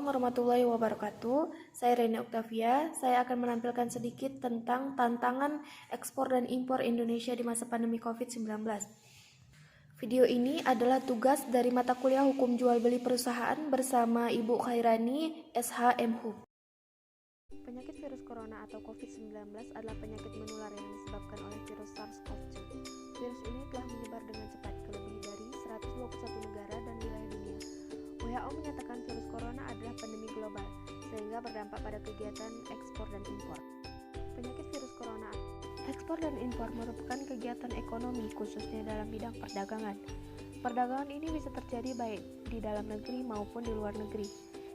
Warahmatullahi wabarakatuh. Saya Reni Oktavia. Saya akan menampilkan sedikit tentang tantangan ekspor dan impor Indonesia di masa pandemi COVID-19. Video ini adalah tugas dari mata kuliah Hukum Jual Beli Perusahaan bersama Ibu Khairani, SHMHUB. Penyakit virus corona atau COVID-19 adalah penyakit menular yang disebabkan oleh virus SARS-CoV-2. Virus ini telah menyebar dengan cepat ke lebih dari 121 negara dan wilayah dunia. WHO menyatakan virus corona adalah pandemi global, sehingga berdampak pada kegiatan ekspor dan impor. Penyakit virus corona. Ekspor dan impor merupakan kegiatan ekonomi khususnya dalam bidang perdagangan. Perdagangan ini bisa terjadi baik di dalam negeri maupun di luar negeri.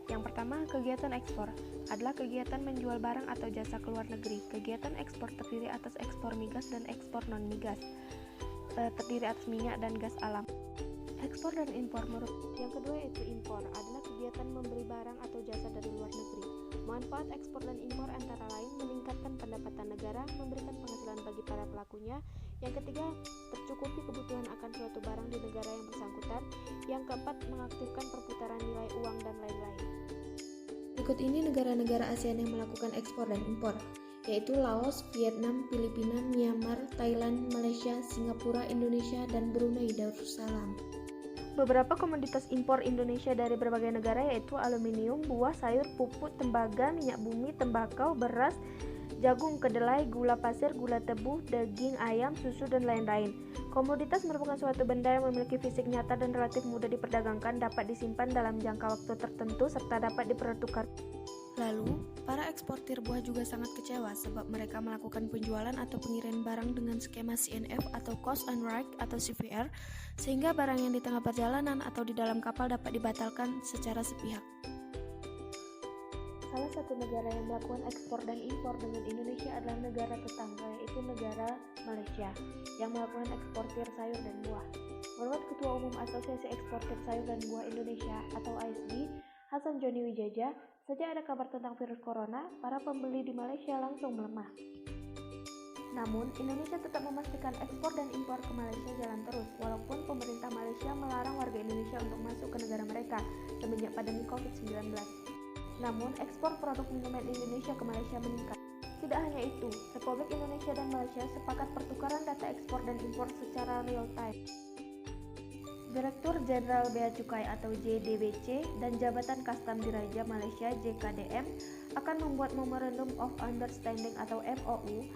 Yang pertama, kegiatan ekspor adalah kegiatan menjual barang atau jasa ke luar negeri. Kegiatan ekspor terdiri atas ekspor migas dan ekspor non-migas, terdiri atas minyak dan gas alam. Ekspor dan impor. Yang kedua yaitu impor, adalah kegiatan membeli barang atau jasa dari luar negeri. Manfaat ekspor dan impor antara lain meningkatkan pendapatan negara, memberikan penghasilan bagi para pelakunya. Yang ketiga, tercukupi kebutuhan akan suatu barang di negara yang bersangkutan. Yang keempat, mengaktifkan perputaran nilai uang dan lain-lain. Berikut ini negara-negara ASEAN yang melakukan ekspor dan impor, yaitu Laos, Vietnam, Filipina, Myanmar, Thailand, Malaysia, Singapura, Indonesia, dan Brunei Darussalam. Beberapa komoditas impor Indonesia dari berbagai negara yaitu aluminium, buah, sayur, pupuk, tembaga, minyak bumi, tembakau, beras, jagung, kedelai, gula pasir, gula tebu, daging ayam, susu, dan lain-lain. Komoditas merupakan suatu benda yang memiliki fisik nyata dan relatif mudah diperdagangkan, dapat disimpan dalam jangka waktu tertentu, serta dapat dipertukar. Lalu, para eksportir buah juga sangat kecewa sebab mereka melakukan penjualan atau pengiriman barang dengan skema CNF atau Cost and Ride atau CVR, sehingga barang yang di tengah perjalanan atau di dalam kapal dapat dibatalkan secara sepihak. Salah satu negara yang melakukan ekspor dan impor dengan Indonesia adalah negara tetangga, yaitu negara Malaysia, yang melakukan eksportir sayur dan buah. Menurut Ketua Umum Asosiasi Eksportir Sayur dan Buah Indonesia atau ASD, Hasan Joni Wijaja, sejak ada kabar tentang virus corona, para pembeli di Malaysia langsung melemah. Namun, Indonesia tetap memastikan ekspor dan impor ke Malaysia jalan terus, walaupun pemerintah Malaysia melarang warga Indonesia untuk masuk ke negara mereka semenjak pandemi COVID-19. Namun, ekspor produk minuman Indonesia ke Malaysia meningkat. Tidak hanya itu, Republik Indonesia dan Malaysia sepakat pertukaran data ekspor dan impor secara real time. Direktur Jenderal Bea Cukai atau JDBC dan Jabatan Kastam Diraja Malaysia JKDM akan membuat Memorandum of Understanding atau MOU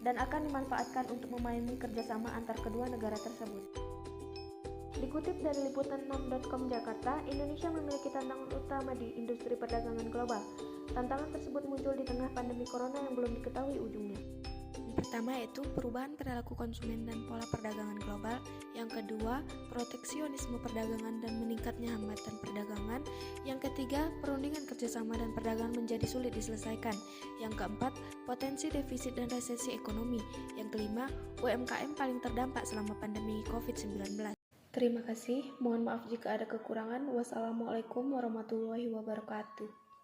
dan akan dimanfaatkan untuk memayungi kerjasama antar kedua negara tersebut. Dikutip dari liputan6.com Jakarta, Indonesia memiliki tantangan utama di industri perdagangan global. Tantangan tersebut muncul di tengah pandemi corona yang belum diketahui ujungnya. Pertama yaitu perubahan perilaku konsumen dan pola perdagangan global. Yang kedua, proteksionisme perdagangan dan meningkatnya hambatan perdagangan. Yang ketiga, perundingan kerjasama dan perdagangan menjadi sulit diselesaikan. Yang keempat, potensi defisit dan resesi ekonomi. Yang kelima, UMKM paling terdampak selama pandemi COVID-19. Terima kasih, mohon maaf jika ada kekurangan. Wassalamualaikum warahmatullahi wabarakatuh.